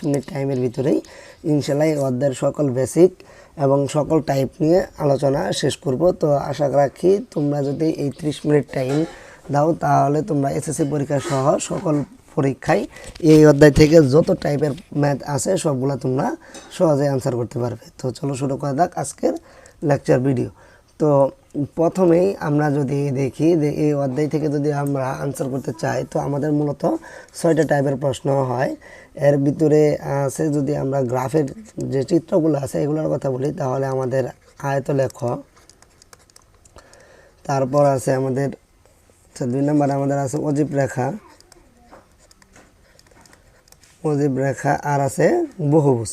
Minute টাইমের ভিতরেই ইনশাআল্লাহ এই অধ্যায়ের সকল বেসিক এবং সকল টাইপ নিয়ে আলোচনা শেষ করব। তো আশা রাখি তোমরা যদি এই 30 মিনিট টাইম দাও তাহলে তোমরা এসএসসি পরীক্ষা সহ সকল পরীক্ষায় এই অধ্যায় থেকে যত টাইপের ম্যাথ আছে সবগুলো তোমরা সহজে অ্যান্সার করতে পারবে। তো চলো শুরু করা যাক আজকের লেকচার ভিডিও। তো প্রথমেই আমরা যদি দেখি যে এই অধ্যায় থেকে যদি আমরা আনসার করতে চাই তো আমাদের মূলত 6টা টাইপের প্রশ্ন হয়। এর ভিতরে আছে যদি আমরা গ্রাফের যে চিত্রগুলো আছে এগুলোর কথা বলি তাহলে আমাদের আয়তলেখ, তারপর আছে আমাদের 2 নম্বরে আমাদের আছে অজীব রেখা আর আছে বহুভুজ।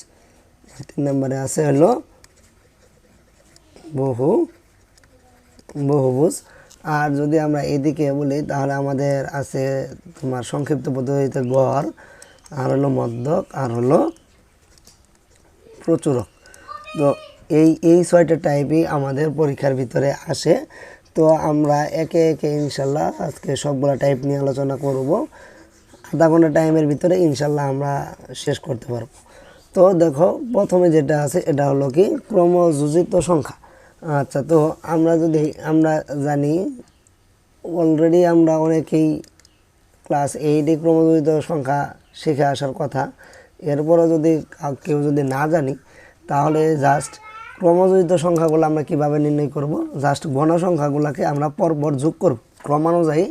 3 নম্বরে আছে হলো বহুভুজ। আর যদি আমরা এদিকে বলি তাহলে আমাদের আছে তোমার সংক্ষিপ্ত পদ্ধতিতে গড়, আর হলো মধ্যক, আর হলো প্রচুরক। তো এই 6টা টাইপই আমাদের পরীক্ষার ভিতরে আসে। তো আমরা একে একে ইনশাল্লাহ আজকে সবগুলা টাইপ নিয়ে আলোচনা করব। আধা ঘন্টা টাইমের ভিতরে ইনশাল্লাহ আমরা শেষ করতে পারবো। তো দেখো প্রথমে যেটা আছে এটা হলো কি ক্রমযোজিত সংখ্যা। আচ্ছা, তো আমরা জানি অলরেডি আমরা অনেকেই ক্লাস 8-এ ক্রমযোজিত সংখ্যা শিখে আসার কথা। এরপরও যদি কেউ যদি না জানি তাহলে জাস্ট ক্রমযোজিত সংখ্যাগুলো আমরা কিভাবে নির্ণয় করব, জাস্ট ঘন সংখ্যাগুলোকে আমরা পরপর যোগ করব। ক্রমানুযায়ী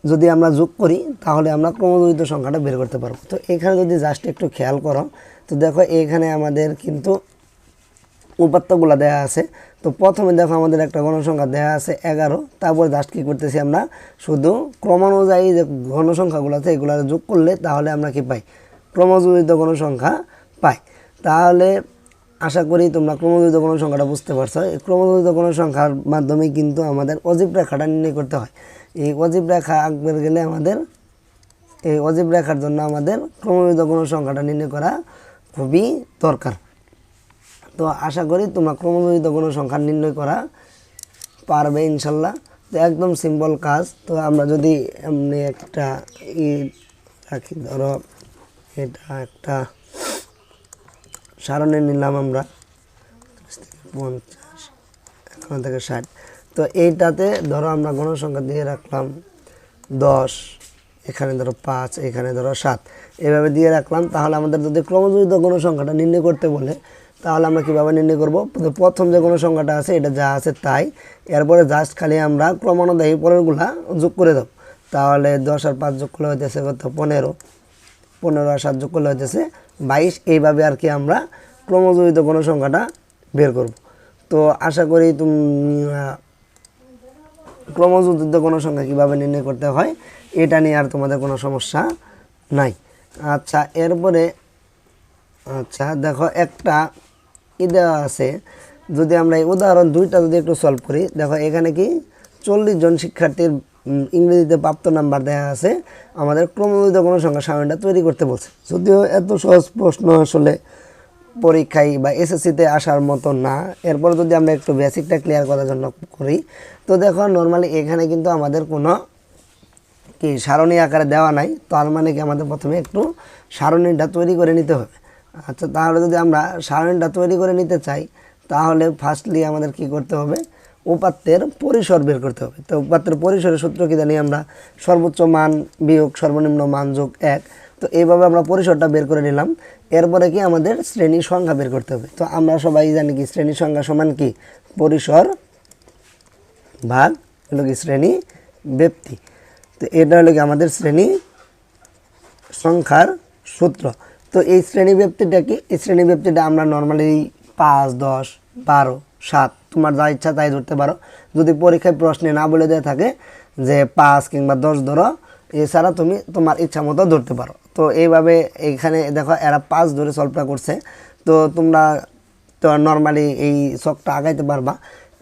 যদি আমরা যোগ করি তাহলে আমরা ক্রমযোজিত সংখ্যাটা বের করতে পারবো। তো এখানে যদি জাস্ট একটু খেয়াল করো তো দেখো এখানে আমাদের কিন্তু উপাত্তগুলো দেওয়া আছে। তো প্রথমে দেখো আমাদের একটা গণসংখ্যা দেওয়া আছে 11। তারপর জাস্ট কী করতেছি আমরা শুধু ক্রমানুযায়ী যে গণসংখ্যাগুলো আছে এগুলো যোগ করলে তাহলে আমরা কি পাই, ক্রমযোজিত গণসংখ্যা পাই। তাহলে আশা করি তোমরা ক্রমযোজিত গণসংখ্যাটা বুঝতে পারছো। এই ক্রমযোজিত গণসংখ্যার মাধ্যমে কিন্তু আমাদের অজীব রেখাটা নির্ণয় করতে হয়। এই অজীব রেখা আঁকতে গেলে এই অজীব রেখার জন্য আমাদের ক্রমযোজিত গণসংখ্যাটা নির্ণয় করা খুবই দরকার। তো আশা করি তোমরা ক্রমযোজিত গণসংখ্যা নির্ণয় করা পারবে ইনশাল্লাহ। তো একদম সিম্পল কাজ। তো আমরা যদি এমনি একটা রাখি, ধরো এটা একটা সারণী নিলাম আমরা 50 এখান থেকে 60। তো এইটাতে ধরো আমরা গণসংখ্যা দিয়ে রাখলাম 10, এখানে ধরো 5, এখানে ধরো 7, এভাবে দিয়ে রাখলাম। তাহলে আমাদের যদি ক্রমযোজিত গণসংখ্যাটা নির্ণয় করতে বলে তাহলে আমরা কীভাবে নির্ণয় করব, প্রথম যে গণসংখ্যাটা আছে এটা যা আছে তাই, এরপরে জাস্ট খালি আমরা ক্রমানুযায়ী পরেরগুলা যোগ করে দেব। তাহলে 10 আর 5 যোগ করলে হইতেছে কত, 15 আর 7 যোগ করলে হইতেছে 22। এইভাবে আর কি আমরা ক্রমযোজিত গণসংখ্যাটা বের করব। তো আশা করি তুমি ক্রমযোজিত গণসংখ্যা কীভাবে নির্ণয় করতে হয় এটা নিয়ে আর তোমাদের কোনো সমস্যা নাই। আচ্ছা, এরপরে দেখো একটা দেওয়া আছে, যদি আমরা এই উদাহরণ 2টা যদি একটু সলভ করি, দেখো এখানে কি 40 জন শিক্ষার্থীর ইংরেজিতে প্রাপ্ত নাম্বার দেওয়া আছে, আমাদের ক্রমযোজিত গণসংখ্যা সারণীটা তৈরি করতে বলছে। যদিও এত সহজ প্রশ্ন আসলে পরীক্ষায় বা এসএসসিতে আসার মতো না। এরপর যদি আমরা একটু বেসিকটা ক্লিয়ার করার জন্য করি, তো দেখো নর্মালি এখানে কিন্তু আমাদের কোনো কি সারণী আকারে দেওয়া নাই। তার মানে কি আমাদের প্রথমে একটু সারণীটা তৈরি করে নিতে হবে। আচ্ছা, তাহলে যদি আমরা সারণীটা তৈরি করে নিতে চাই তাহলে ফার্স্টলি আমাদের কি করতে হবে, উপাত্তের পরিসর বের করতে হবে। তো উপাত্তের পরিসরের সূত্র কি জানি আমরা, সর্বোচ্চ মান বিয়োগ সর্বনিম্ন মান যোগ 1। তো এইভাবে আমরা পরিসরটা বের করে নিলাম। এরপরে কি আমাদের শ্রেণী সংখ্যা বের করতে হবে। তো আমরা সবাই জানি কি শ্রেণী সংখ্যা সমান কি পরিসর ভাগ হলো কি শ্রেণী ব্যাপ্তি। তো এটা হলো কি আমাদের শ্রেণী সংখ্যার সূত্র। তো এই শ্রেণী ব্যাপ্তিটা কি, এই শ্রেণী ব্যাপ্তিটা আমরা নর্মালি 5, 10, 12, 7 তোমার যা ইচ্ছা তাই ধরতে পারো। যদি পরীক্ষায় প্রশ্নে না বলে দেওয়া থাকে যে 5 কিংবা 10 ধরো, এছাড়া তুমি তোমার ইচ্ছা মতো ধরতে পারো। তো এইভাবে এইখানে দেখো এরা 5 ধরে সলভটা করছে। তো তোমরা তো নর্মালি এই ছকটা আগাইতে পারবা।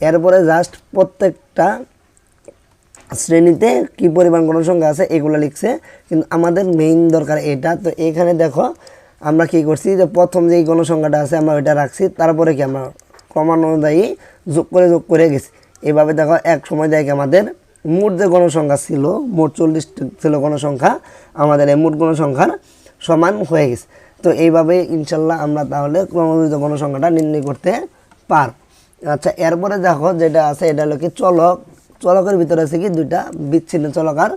এরপরে জাস্ট প্রত্যেকটা শ্রেণীতে কি পরিমাণ গণসংখ্যা আছে এগুলো লিখছে, কিন্তু আমাদের মেইন দরকার এটা। তো এখানে দেখো আমরা কি করছি, যে প্রথম যেই গণসংখ্যাটা আছে আমরা ওইটা রাখছি, তারপরে কি আমরা ক্রমানুযায়ী যোগ করে গেছি। এভাবে দেখো এক সময় দেখে আমাদের মোট যে গণসংখ্যা ছিল, মোট 40 ছিল গণসংখ্যা, আমাদের এই মোট গণসংখ্যার সমান হয়ে গেছে। তো এইভাবে ইনশাল্লাহ আমরা তাহলে ক্রমবিত গণসংখ্যাটা নির্ণয় করতে পার। আচ্ছা, এরপরে দেখো যেটা আছে এটা হলো কি চলক। চলকের ভিতরে আছে কি দুইটা বিচ্ছিন্ন চলক আর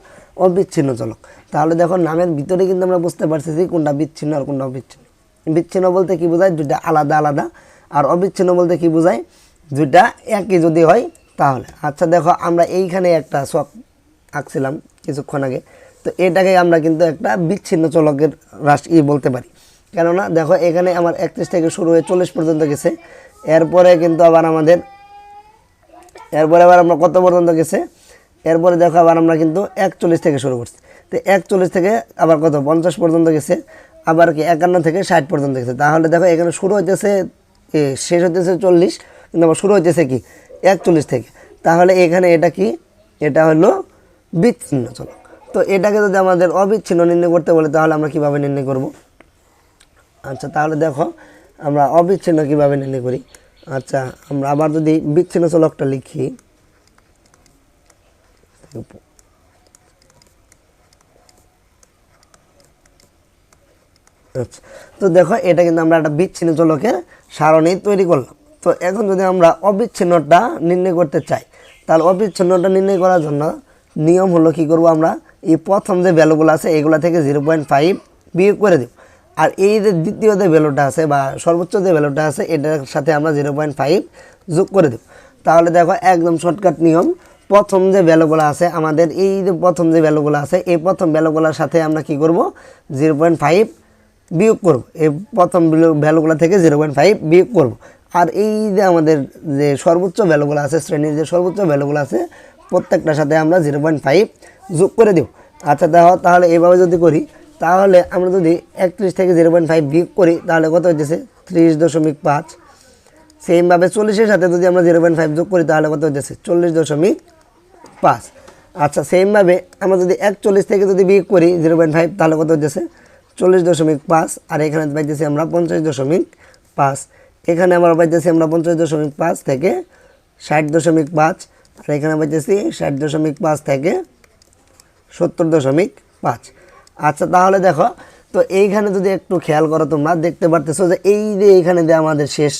অবিচ্ছিন্ন চলক। তাহলে দেখো নামের ভিতরে কিন্তু আমরা বুঝতে পারছি যে কোনটা বিচ্ছিন্ন আর কোনটা অবিচ্ছিন্ন। বিচ্ছিন্ন বলতে কি বোঝায়, দুইটা আলাদা আলাদা। আর অবিচ্ছিন্ন বলতে কি বোঝায়, দুইটা একই যদি হয় তাহলে। আচ্ছা দেখো আমরা এইখানে একটা ছক আঁকছিলাম কিছুক্ষণ আগে, তো এটাকে আমরা কিন্তু একটা বিচ্ছিন্ন চলকের রাশি বলতে পারি। কেননা দেখো এখানে আমার 31 থেকে শুরু হয়ে 40 পর্যন্ত গেছে। এরপরে কিন্তু আবার আমাদের আবার আমরা কত পর্যন্ত গেছে, এরপরে দেখো আবার আমরা কিন্তু 41 থেকে শুরু করছি। তো 41 থেকে আবার কত 50 পর্যন্ত গেছে, আবার কি 51 থেকে 60 পর্যন্ত গেছে। তাহলে দেখো এখানে শুরু হইতেছে শেষ হইতেছে 40, কিন্তু আবার শুরু হইতেছে কি 41 থেকে। তাহলে এখানে এটা কি, এটা হলো বিচ্ছিন্ন চলক। তো এটাকে যদি আমাদের অবিচ্ছিন্ন নির্ণয় করতে বলে তাহলে আমরা কিভাবে নির্ণয় করব? আচ্ছা তাহলে দেখো আমরা অবিচ্ছিন্ন কিভাবে নির্ণয় করি। আচ্ছা আমরা আবার যদি বিচ্ছিন্ন চলকটা লিখি, আচ্ছা তো দেখো এটা কিন্তু আমরা একটা বিচ্ছিন্ন চলকের সারণী তৈরি করলাম। তো এখন যদি আমরা অবিচ্ছিন্নটা নির্ণয় করতে চাই, তাহলে অবিচ্ছিন্নটা নির্ণয় করার জন্য নিয়ম হলো কি করব, আমরা এই প্রথম যে ভ্যালুগুলো আছে এগুলা থেকে 0.5 বিয়োগ করে দেব। আর এই যে দ্বিতীয় যে ভ্যালুটা আছে বা সর্বোচ্চ যে ভ্যালুটা আছে এটার সাথে আমরা 0.5 যোগ করে দেব। তাহলে দেখো একদম শর্টকাট নিয়ম, প্রথম যে ভ্যালুগুলো আছে আমাদের এই যে প্রথম যে ভ্যালুগুলো আছে এই প্রথম ভ্যালুগুলোর সাথে আমরা কি করব 0.5 বিয়োগ করব। এই প্রথম ভ্যালুগুলো থেকে 0.5 বিয়োগ করব। আর এই যে আমাদের যে সর্বোচ্চ ভ্যালুগুলো আছে, শ্রেণীর যে সর্বোচ্চ ভ্যালুগুলো আছে প্রত্যেকটার সাথে আমরা 0.5 যোগ করে দেব। আচ্ছা দেখো তাহলে এইভাবে যদি করি, তাহলে আমরা যদি 31 থেকে 0.5 বিয়োগ করি তাহলে কত হইতেছে 30.5। সেমভাবে 40-এর সাথে যদি আমরা 0.5 যোগ করি তাহলে কত হইতেছে 40.5। আচ্ছা সেমভাবে আমরা যদি 41 থেকে যদি বিয়োগ করি 0.5 তাহলে কত হইতেছে 40.5। আর এখানে পাইতেছি আমরা 50.5। এখানে আমরা পাইতেছি আমরা 50.5 থেকে 60.5। আর এখানে পাইতেছি 60.5 থেকে 70.5। আচ্ছা তাহলে দেখো তো এইখানে যদি একটু খেয়াল করো তোমরা দেখতে পারতেছো যে এই যে এইখানে যে আমাদের শেষ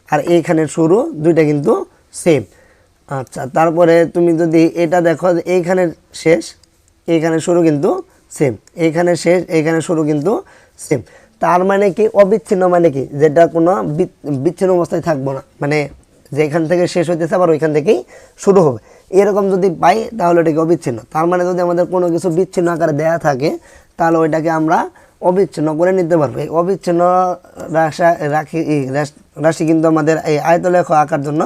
আর এইখানের শুরু দুইটা কিন্তু সেম। আচ্ছা তারপরে তুমি যদি এটা দেখো এইখানের শেষ এইখানের শুরু কিন্তু সেম, এইখানে শেষ এইখানে শুরু কিন্তু সেম। তার মানে কি অবিচ্ছিন্ন মানে কি, যেটা কোনো বিচ্ছিন্ন অবস্থায় থাকবো না, মানে যেখান থেকে শেষ হইতেছে আবার ওইখান থেকেই শুরু হবে, এরকম যদি পাই তাহলে এটাকে অবিচ্ছিন্ন। তার মানে যদি আমাদের কোনো কিছু বিচ্ছিন্ন আকারে দেয়া থাকে তাহলে ওইটাকে আমরা অবিচ্ছিন্ন করে নিতে পারবো। এই অবিচ্ছিন্ন রাশি কিন্তু আমাদের এই আয়তলেখ আঁকার জন্য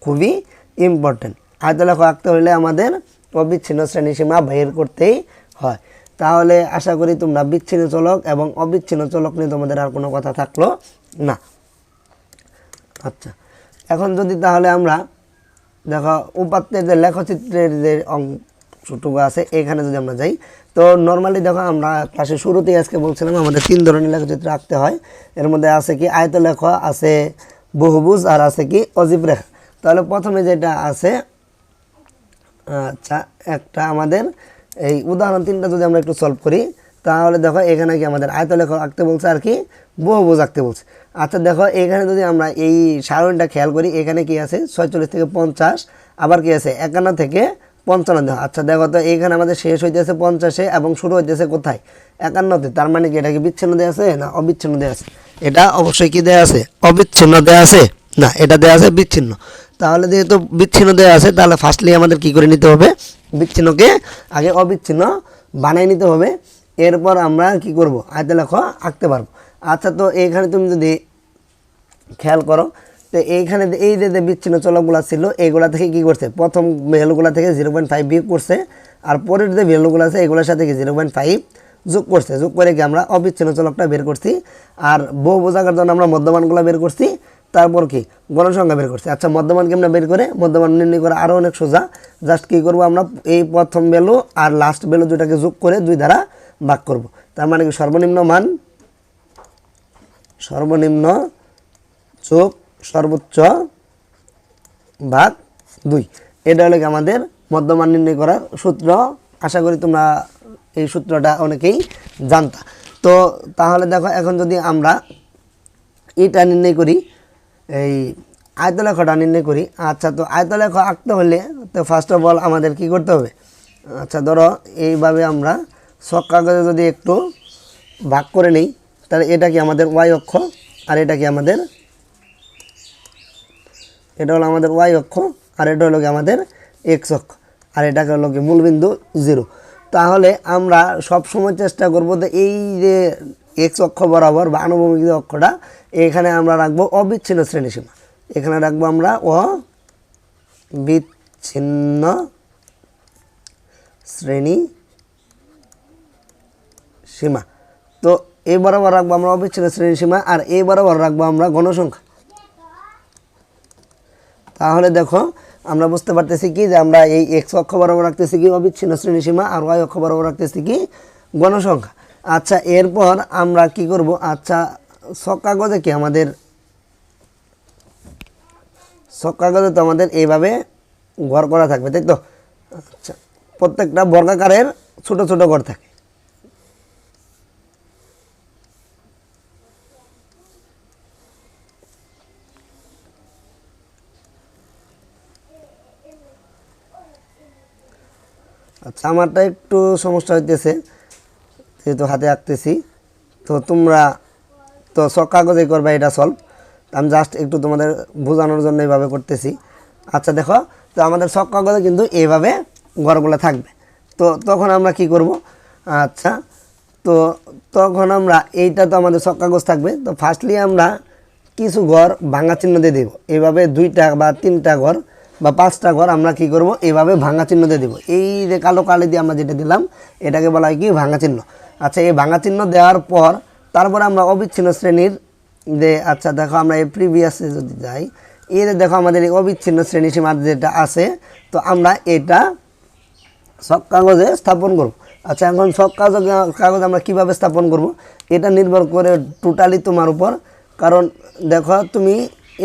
খুবই ইম্পর্টেন্ট। আয়তলেখ আঁকতে হলে আমাদের অবিচ্ছিন্ন শ্রেণীসীমা বের করতেই হয়। তাহলে আশা করি তোমরা বিচ্ছিন্ন চলক এবং অবিচ্ছিন্ন চলক নিয়ে তোমাদের আর কোনো কথা থাকলো না। আচ্ছা এখন যদি তাহলে আমরা দেখো উপাত্তের যে লেখচিত্রের যে অংশটুকু আছে এখানে যদি আমরা যাই, তো নর্মালি দেখো আমরা ক্লাসের শুরুতেই আজকে বলছিলাম আমাদের 3 ধরনের লেখচিত্র আঁকতে হয়। এর মধ্যে আছে কি আয়তলেখ, আছে বহুভুজ আর আছে কি অজীব রেখা। তাহলে প্রথমে যেটা আছে, আচ্ছা একটা আমাদের এই উদাহরণ 3টা যদি আমরা একটু সলভ করি তাহলে দেখো এখানে কি আমাদের আয়তলেখ আঁকতে বলছে আর কি বহুভুজ আঁকতে বলছে। আচ্ছা দেখো এখানে যদি আমরা এই সারণীটা খেয়াল করি এখানে কি আছে 46 থেকে 50, আবার কি আছে 51 থেকে 55। আচ্ছা দেখো তো এখানে আমাদের শেষ হইতেছে 50-এ এবং শুরু হইতেছে কোথায় 51-তে। তার মানে কি এটা কি বিচ্ছিন্ন দেওয়া আছে না অবিচ্ছিন্ন দেওয়া আছে? এটা অবশ্যই কি দেওয়া আছে, অবিচ্ছিন্ন দেওয়া আছে না, এটা দেওয়া আছে বিচ্ছিন্ন। তাহলে যেহেতু বিচ্ছিন্ন দেওয়া আছে তাহলে ফার্স্টলি আমাদের কি করে নিতে হবে, বিচ্ছিন্নকে আগে অবিচ্ছিন্ন বানিয়ে নিতে হবে, এরপর আমরা কি করব আয়তলেখ আঁকতে পারবো। আচ্ছা তো এইখানে তুমি যদি খেয়াল করো তো এইখানে এই যে বিচ্ছিন্ন চলকগুলো ছিল এইগুলা থেকে কি করছে, প্রথম ভ্যালুগুলা থেকে 0.5 বিয়োগ করছে, আর পরের যে ভ্যালুগুলো আছে এগুলোর সাথে কি 0.5 যোগ করছে। যোগ করে কি আমরা অবিচ্ছিন্ন চলকটা বের করছি, আর বহুভুজ আঁকার জন্য আমরা মধ্যমানগুলো বের করছি, তারপর কি গণসংখ্যা বের করছি। আচ্ছা মধ্যমানকে আমরা বের করে মধ্যমান নির্ণয় করা আরও অনেক সোজা। জাস্ট কী করবো আমরা এই প্রথম ভ্যালু আর লাস্ট ভ্যালু দুটাকে যোগ করে 2 দ্বারা ভাগ করব। তার মানে কি সর্বনিম্ন মান সর্বনিম্ন যোগ সর্বোচ্চ ভাগ 2, এটা হলো আমাদের মধ্যমান নির্ণয় করার সূত্র। আশা করি তোমরা এই সূত্রটা অনেকেই জানতা। তো তো তাহলে দেখো এখন যদি আমরা এটা নির্ণয় করি, এই আয়তলেখটা নির্ণয় করি। আচ্ছা, তো আয়তলেখ আঁকতে হলে তো ফার্স্ট অফ অল আমাদের কি করতে হবে? আচ্ছা, ধরো এইভাবে আমরা ছক কাগজে যদি একটু ভাগ করে নিই, তাহলে এটা কি আমাদের ওয়াই অক্ষ, আর এটা কি আমাদের, এটা হলো আমাদের ওয়াই অক্ষ, আর এটা হলো কি আমাদের এক্স অক্ষ, আর এটাকে হলো কি মূলবিন্দু 0। তাহলে আমরা সব সময় চেষ্টা করব যে এই যে এক্স অক্ষ বরাবর বা আনুভূমিক যে অক্ষটা, এখানে আমরা রাখবো অবিচ্ছিন্ন শ্রেণীসীমা। এখানে রাখবো আমরা অবিচ্ছিন্ন শ্রেণী সীমা। তো এই বরাবর রাখবো আমরা অবিচ্ছিন্ন শ্রেণী সীমা, আর এই বরাবর রাখবো আমরা গণসংখ্যা। তাহলে দেখো আমরা বুঝতে পারতেছি কি যে আমরা এই এক্স অক্ষ বরাবর রাখতেছি কি অবিচ্ছিন্ন শ্রেণী সীমা, আর ওয়াই অক্ষ বরাবর রাখতেছি কি গণসংখ্যা। আচ্ছা, এরপর আমরা কি করব? আচ্ছা, ছক কাগজে কি আমাদের, ছক কাগজে তো আমাদের এইভাবে ঘর করা থাকবে, তাই তো? আচ্ছা, প্রত্যেকটা বর্গাকারের ছোট ছোট ঘর থাকে। আচ্ছা, আমারটা একটু সমস্যা হইতেছে যেহেতু হাতে আঁকতেছি, তো তোমরা তো ছক কাগজে করবা এটা সলভ। আমি জাস্ট একটু তোমাদের বোঝানোর জন্য এইভাবে করতেছি। আচ্ছা দেখো, তো আমাদের ছক কাগজে কিন্তু এইভাবে ঘরগুলো থাকবে। তো তখন আমরা কি করব? আচ্ছা, তো তখন আমরা এইটা তো আমাদের ছক কাগজ থাকবে। তো ফার্স্টলি আমরা কিছু ঘর ভাঙা চিহ্ন দিয়ে দেব। এইভাবে 2টা বা 3টা ঘর বা 5টা ঘর আমরা কি করব? এইভাবে ভাঙা চিহ্ন দিয়ে দেব। এই যে কালো কালি দিয়ে আমরা যেটা দিলাম, এটাকে বলা হয় কি ভাঙা চিহ্ন। আচ্ছা, এই ভাঙা চিহ্ন দেওয়ার পর তারপরে আমরা অবিচ্ছিন্ন শ্রেণীর যে, আচ্ছা দেখো আমরা এই প্রিভিয়াসে যদি যাই, এই যে দেখো আমাদের এই অবিচ্ছিন্ন শ্রেণী সীমা যেটা আছে, তো আমরা এটা ছক কাগজে স্থাপন করব। আচ্ছা, এখন ছক কাগজ আমরা কিভাবে স্থাপন করব? এটা নির্ভর করে টোটালি তোমার উপর। কারণ দেখো তুমি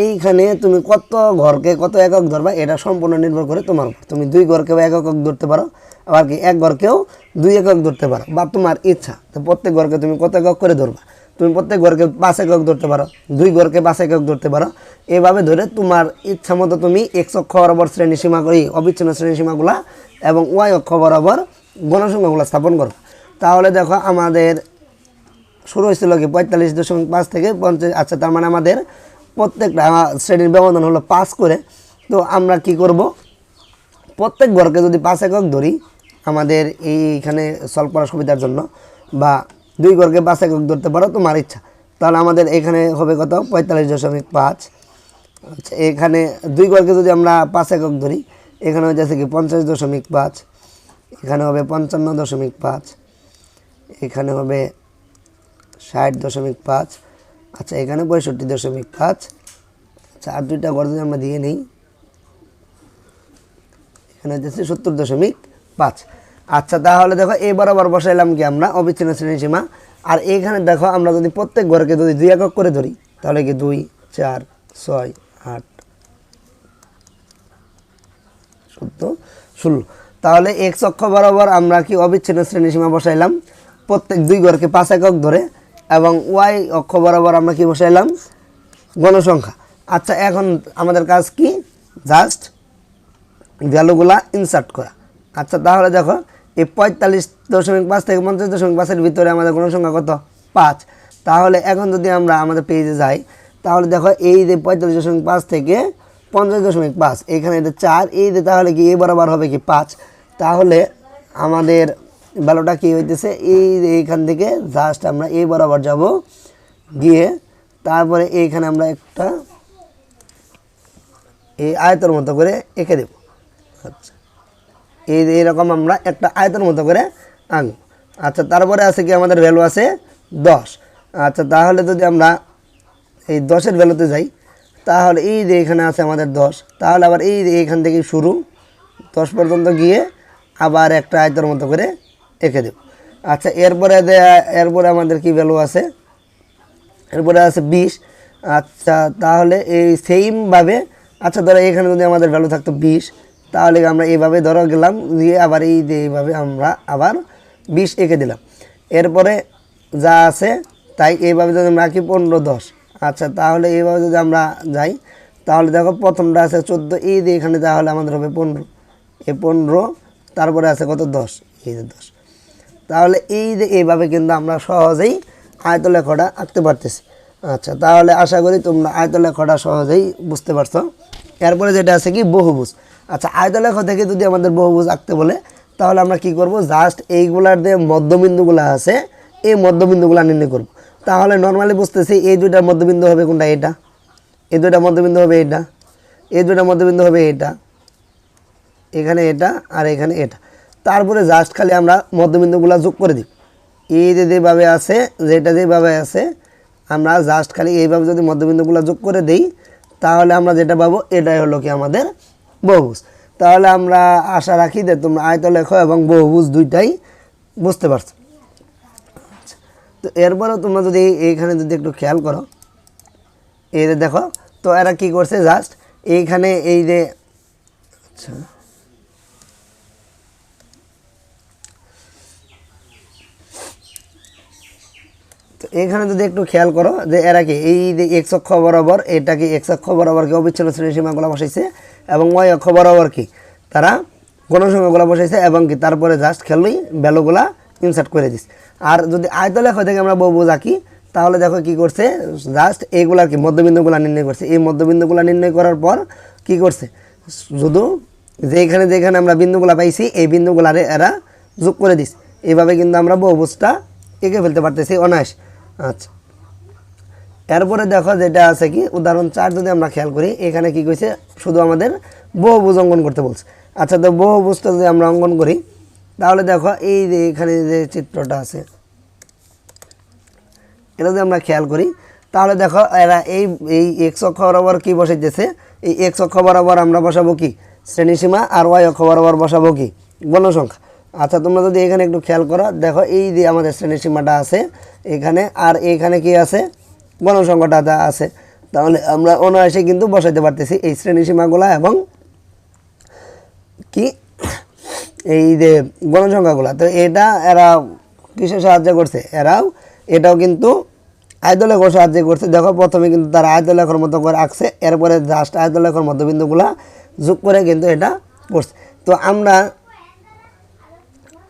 এইখানে তুমি কত ঘরকে কত একক ধরবা, এটা সম্পূর্ণ নির্ভর করে তোমার উপর। তুমি 2 ঘরকেও 1 একক ধরতে পারো, আবার কি 1 ঘরকেও 2 একক ধরতে পারো, বা তোমার ইচ্ছা। তো প্রত্যেক ঘরকে তুমি কত একক করে ধরবা? তুমি প্রত্যেক ঘরকে 5 একক ধরতে পারো, 2 ঘরকে 5 একক ধরতে পারো। এভাবে ধরে তোমার ইচ্ছা মতো তুমি এক্স অক্ষ বরাবর শ্রেণী সীমা করি অবিচ্ছিন্ন শ্রেণী সীমাগুলা এবং ওয়াই অক্ষ বরাবর গণসংখ্যাগুলো স্থাপন করো। তাহলে দেখো আমাদের শুরু হয়েছিল কি 45.5 থেকে 50। আচ্ছা, তার মানে আমাদের প্রত্যেকটা শ্রেণীর ব্যবধান হলো 5 করে। তো আমরা কি করব? প্রত্যেক ঘরকে যদি 5 একক ধরি আমাদের এইখানে সলভ করার সুবিধার জন্য, বা 2 ঘরকে 5 একক ধরতে পারো তোমার ইচ্ছা, তাহলে আমাদের এখানে হবে কত? 45.5। আচ্ছা, এখানে 2 ঘরকে যদি আমরা 5 একক ধরি, এখানে হয়ে যাচ্ছে কি 50.5, এখানে হবে 55.5, এখানে হবে 60.5, আচ্ছা এখানে 65.5। আচ্ছা, আর 2টা ঘর যদি আমরা দিয়ে নিই, এখানে হচ্ছে 70.5। আচ্ছা, তাহলে দেখো এই বরাবর বসাইলাম কি আমরা অবিচ্ছিন্ন শ্রেণী সীমা। আর এইখানে দেখো আমরা যদি প্রত্যেক ঘরকে যদি 2 একক করে ধরি, তাহলে কি 2, 4, 6, 8, 17, 16। তাহলে এক্স অক্ষ বরাবর আমরা কি অবিচ্ছিন্ন শ্রেণী সীমা বসাইলাম প্রত্যেক 2 ঘরকে 5 একক ধরে, এবং ওয়াই অক্ষ বরাবর আমরা কি বসাইলাম? গণসংখ্যা। আচ্ছা, এখন আমাদের কাজ কি? জাস্ট ভ্যালুগুলা ইনসার্ট করা। আচ্ছা, তাহলে দেখো এই 45.5 থেকে 50.5-এর ভিতরে আমাদের গণসংখ্যা কত? 5। তাহলে এখন যদি আমরা আমাদের পেজে যাই, তাহলে দেখো এই যে 45.5 থেকে 50.5, এখানে এটা 4, এই যে তাহলে কি এই বরাবর হবে কি 5। তাহলে আমাদের ভ্যালুটা কি হইতেছে? এই এইখান থেকে জাস্ট আমরা এই বরাবর যাব, গিয়ে তারপরে এইখানে আমরা একটা এই আয়তের মতো করে এঁকে দেব। আচ্ছা, এইরকম আমরা একটা আয়তের মতো করে আঁকব। আচ্ছা, তারপরে আছে কি আমাদের ভ্যালু আছে 10। আচ্ছা, তাহলে যদি আমরা এই 10-এর ভ্যালুতে যাই, তাহলে এই যে এখানে আছে আমাদের 10, তাহলে আবার এই যে এইখান থেকে শুরু 10 পর্যন্ত গিয়ে আবার একটা আয়তের মতো করে এঁকে দেব। আচ্ছা, এরপরে আমাদের কি ভ্যালু আছে? এরপরে আছে 20। আচ্ছা, তাহলে এই সেমভাবে, আচ্ছা ধরো এখানে যদি আমাদের ভ্যালু থাকতো 20, তাহলে আমরা এইভাবে ধরো গেলাম, দিয়ে আবার এই যে এইভাবে আমরা আবার 20 এঁকে দিলাম। এরপরে যা আছে তাই এইভাবে যদি আমরা রাখি 15 10, আচ্ছা তাহলে এইভাবে যদি আমরা যাই তাহলে দেখো প্রথমটা আছে 14, এই যে এখানে তাহলে আমাদের হবে 15, এই 15 তারপরে আছে কত 10, এই যে 10। তাহলে এই যে এইভাবে কিন্তু আমরা সহজেই আয়তলেখটা আঁকতে পারতেছি। আচ্ছা তাহলে আশা করি তোমরা আয়তলেখটা সহজেই বুঝতে পারছো। এরপরে যেটা আছে কি বহুভুজ। আচ্ছা আয়তলেখ থেকে যদি আমাদের বহুভুজ আঁকতে বলে তাহলে আমরা কি করব, জাস্ট এইগুলার যে মধ্যবিন্দুগুলো আছে এই মধ্যবিন্দুগুলো নির্ণয় করব। তাহলে নর্মালি বুঝতেছি এই দুইটার মধ্যবিন্দু হবে কোনটা, এটা, এই দুইটা মধ্যবিন্দু হবে এটা, এই দুইটা মধ্যবিন্দু হবে এটা, এখানে এটা আর এখানে এটা। তারপরে জাস্ট খালি আমরা মধ্যবিন্দুগুলো যোগ করে দিই। এই যেভাবে আছে, যেটা যেভাবে আছে আমরা জাস্ট খালি এইভাবে যদি মধ্যবিন্দুগুলো যোগ করে দিই তাহলে আমরা যেটা পাবো এটাই হলো কি আমাদের বহুভুজ। তাহলে আমরা আশা রাখি যে তোমরা আয়তলেখ এবং বহুভুজ দুইটাই বুঝতে পারছো। তো এরপরেও তোমরা যদি এইখানে যদি একটু খেয়াল করো, এই যে দেখো তো এরা কি করছে, জাস্ট এইখানে এই যে, আচ্ছা তো এখানে যদি একটু খেয়াল করো যে এরা কি এই যে এক্স অক্ষ বরাবর, এটা কি এক্স অক্ষ বরাবর কি অবিচ্ছিন্ন শ্রেণীসীমাগুলো বসাইছে এবং ওয়াই অক্ষ বরাবর কি তারা গণসংখ্যাগুলো বসাইছে এবং কি তারপরে জাস্ট খেললেই ভ্যালুগুলা ইনসার্ট করে দিস। আর যদি আয়তলেখ থেকে আমরা বহুভুজ আঁকি তাহলে দেখো কি করছে, জাস্ট এইগুলা কি মধ্যবিন্দুগুলো নির্ণয় করছে। এই মধ্যবিন্দুগুলো নির্ণয় করার পর কি করছে, শুধু যেখানে যেখানে আমরা বিন্দুগুলা পাইছি এই বিন্দুগুলারে এরা যোগ করে দিস। এইভাবে কিন্তু আমরা বহুভুজটা এঁকে ফেলতে পারতেছি অনায়াস। আচ্ছা এরপরে দেখো যেটা আছে কি উদাহরণ 4 যদি আমরা খেয়াল করি, এখানে কি কইছে, শুধু আমাদের বহুভুজ অঙ্কন করতে বলছে। আচ্ছা তো বহুভুজটা যদি আমরা অঙ্কন করি তাহলে দেখো এই যে এখানে যে চিত্রটা আছে এটা যদি আমরা খেয়াল করি তাহলে দেখো এরা এই এই এক্স অক্ষ বরাবর কি বসাইতেছে, এই এক্স অক্ষ বরাবর আমরা বসাবো কি শ্রেণীসীমা আর ওয়াই অক্ষ বরাবর বসাবো কি গণসংখ্যা। আচ্ছা তোমরা যদি এখানে একটু খেয়াল করো দেখো এই যে আমাদের শ্রেণীসীমাটা আছে এখানে আর এইখানে কি আছে গণসংখ্যাটা আছে। তাহলে আমরা অনায়াসে কিন্তু বসাইতে পারতেছি এই শ্রেণীসীমাগুলা এবং কি এই যে গণসংখ্যাগুলা। তো এটা এরা কিসের সাহায্য করছে, এরাও এটাও কিন্তু আয়তলেখর সাহায্য করছে। দেখো প্রথমে কিন্তু তারা আয়তলেখর মতো করে আঁকছে, এরপরে জাস্ট আয়তলেখর মধ্যবিন্দুগুলা যোগ করে কিন্তু এটা করছে। তো আমরা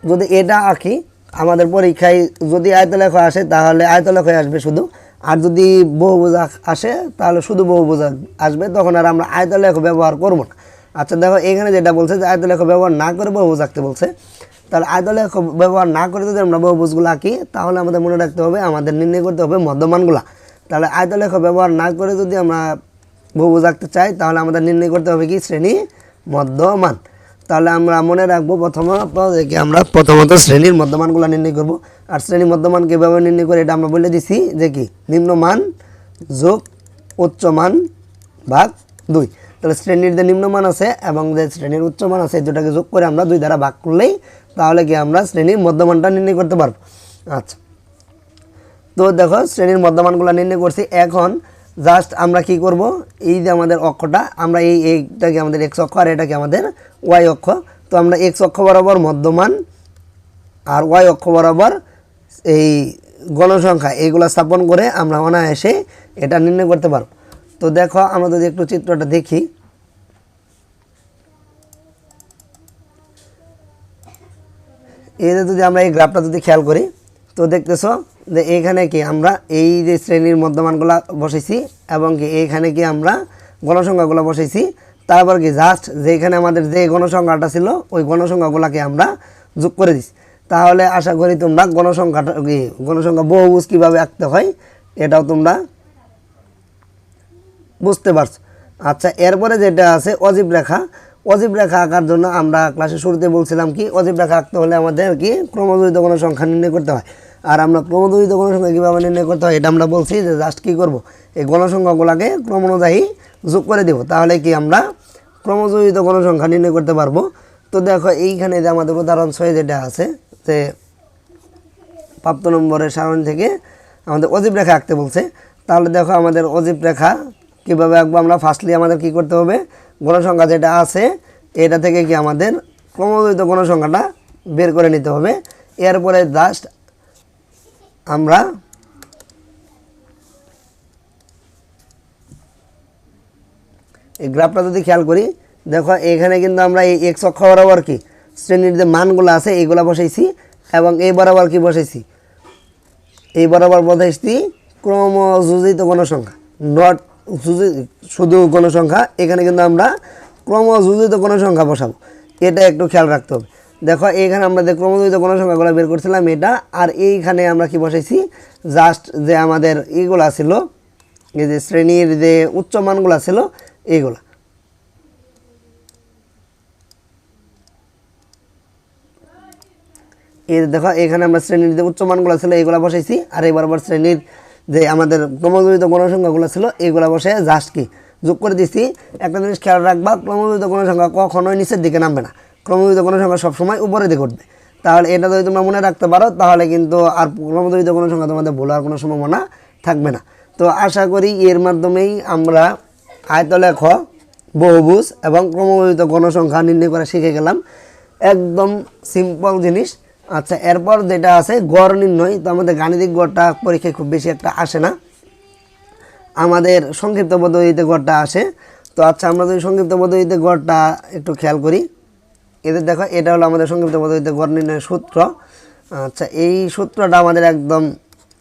যদি এটা আঁকি আমাদের পরীক্ষায় যদি আয়তলেখ আসে তাহলে আয়তলেখ আসবে শুধু, আর যদি বহুভুজ আসে তাহলে শুধু বহুভুজ আসবে, তখন আর আমরা আয়তলেখ ব্যবহার করব না। আচ্ছা দেখো এখানে যেটা বলছে যে আয়তলেখ ব্যবহার না করে বহুভুজ আঁকতে বলছে, তাহলে আয়তলেখ ব্যবহার না করে যদি আমরা বহুভুজগুলো আঁকি তাহলে আমাদের মনে রাখতে হবে আমাদের নির্ণয় করতে হবে মধ্যমানগুলা। তাহলে আয়তলেখ ব্যবহার না করে যদি আমরা বহুভুজ আঁকতে চাই তাহলে আমাদের নির্ণয় করতে হবে কি শ্রেণী মধ্যমান। তাহলে আমরা মনে রাখবো প্রথমত শ্রেণীর মধ্যমানগুলো নির্ণয় করব। আর শ্রেণীর মধ্যমান কীভাবে নির্ণয় করে এটা আমরা বলে দিছি যে কি নিম্নমান যোগ উচ্চমান ভাগ 2। তাহলে শ্রেণীর যে নিম্নমান আছে এবং যে শ্রেণীর উচ্চমান আছে এই দুটাকে যোগ করে আমরা 2 দ্বারা ভাগ করলেই তাহলে কি আমরা শ্রেণীর মধ্যমানটা নির্ণয় করতে পারবো। আচ্ছা তো দেখো শ্রেণীর মধ্যমানগুলো নির্ণয় করছি, এখন জাস্ট আমরা কি করব, এই যে আমাদের অক্ষটা আমরা এইটাকে আমাদের এক্স অক্ষ আর এটাকে আমাদের ওয়াই অক্ষ। তো আমরা এক্স অক্ষ বরাবর মধ্যমান আর ওয়াই অক্ষ বরাবর এই গণসংখ্যা এইগুলো স্থাপন করে আমরা অনায়াসে এটা নির্ণয় করতে পারব। তো দেখো আমরা যদি একটু চিত্রটা দেখি, এই যে যদি আমরা এই গ্রাফটা যদি খেয়াল করি তো দেখতেছ যে এইখানে কি আমরা এই যে শ্রেণীর মধ্যমানগুলো বসাইছি এবং কি এইখানে কি আমরা গণসংখ্যাগুলো বসাইছি, তারপর কি জাস্ট যেখানে আমাদের যে গণসংখ্যাটা ছিল ওই গণসংখ্যাগুলোকে আমরা যোগ করে দিছি। তাহলে আশা করি তোমরা গণসংখ্যা বহুভুজ কীভাবে আঁকতে হয় এটাও তোমরা বুঝতে পারছো। আচ্ছা এরপরে যেটা আছে অজীব রেখা, অজীব রেখা আঁকার জন্য আমরা ক্লাসের শুরুতে বলছিলাম কি অজীব রেখা আঁকতে হলে আমাদের কি ক্রমজোড়িত গণসংখ্যা নির্ণয় করতে হয়। আর আমরা ক্রমজোড়িত গণসংখ্যা কীভাবে নির্ণয় করতে হয় এটা আমরা বলছি যে জাস্ট কী করব, এই গণসংখ্যাগুলোকে ক্রম অনুযায়ী যোগ করে দেব, তাহলে কি আমরা ক্রমজোড়িত গণসংখ্যা নির্ণয় করতে পারবো। তো দেখো এইখানে যে আমাদের উদাহরণ 6 যেটা আছে যে প্রাপ্ত নম্বরের সারণী থেকে আমাদের অজীব রেখা আঁকতে বলছে। তাহলে দেখো আমাদের অজীব রেখা কীভাবে আঁকবো, আমরা ফার্স্টলি আমাদের কি করতে হবে, গণসংখ্যা যেটা আছে এটা থেকে কি আমাদের ক্রমজোড়িত গণসংখ্যাটা বের করে নিতে হবে। এরপরে জাস্ট আমরা এই গ্রাফটা যদি খেয়াল করি, দেখো এখানে কিন্তু আমরা এই এক্স অক্ষ বরাবর কি শ্রেণীর যে মানগুলো আছে এইগুলা বসাইছি, এবং এই বরাবর কি বসাইছি, এই বরাবর বসাইছি ক্রমযোজিত গণসংখ্যা, নট শুধু গণসংখ্যা। এখানে কিন্তু আমরা ক্রমযোজিত গণসংখ্যা বসাবো, এটা একটু খেয়াল রাখতে হবে। দেখো এইখানে আমরা যে ক্রমযোজিত গণসংখ্যাগুলো বের করছিলাম এটা, আর এইখানে আমরা কি বসাইছি, জাস্ট যে আমাদের এইগুলা ছিল, এই যে শ্রেণীর যে উচ্চ মানগুলো ছিল এইগুলা। এই দেখো এখানে আমরা শ্রেণীর যে উচ্চ মানগুলো ছিল এইগুলা বসাইছি, আর এই বরাবর শ্রেণীর যে আমাদের ক্রমযোজিত গণসংখ্যাগুলো ছিল এইগুলা বসে জাস্ট কি যোগ করে দিচ্ছি। একটা জিনিস খেয়াল রাখবা, ক্রমযোজিত গণসংখ্যা কখনোই নিচের দিকে নামবে না, ক্রমযোজিত গণসংখ্যা সবসময় উপরের দিকে উঠবে। তাহলে এটা যদি তোমরা মনে রাখতে পারো তাহলে কিন্তু আর ক্রমযোজিত গণসংখ্যা তোমাদের ভুল হওয়ার কোনো সম্ভাবনা থাকবে না। তো আশা করি এর মাধ্যমেই আমরা আয়তলেখ, বহুভুজ এবং ক্রমযোজিত গণসংখ্যা নির্ণয় করা শিখে গেলাম, একদম সিম্পল জিনিস। আচ্ছা, এরপর যেটা আছে গড় নির্ণয়। তো আমাদের গাণিতিক গড়টা পরীক্ষায় খুব বেশি একটা আসে না, আমাদের সংক্ষিপ্ত পদ্ধতিতে গড়টা আসে। তো আচ্ছা, আমরা যদি সংক্ষিপ্ত পদ্ধতিতে গড়টা একটু খেয়াল করি, এদের দেখো এটা হলো আমাদের সংক্ষিপ্ত পদ্ধতিতে গড় নির্ণয়ের সূত্র। আচ্ছা, এই সূত্রটা আমাদের একদম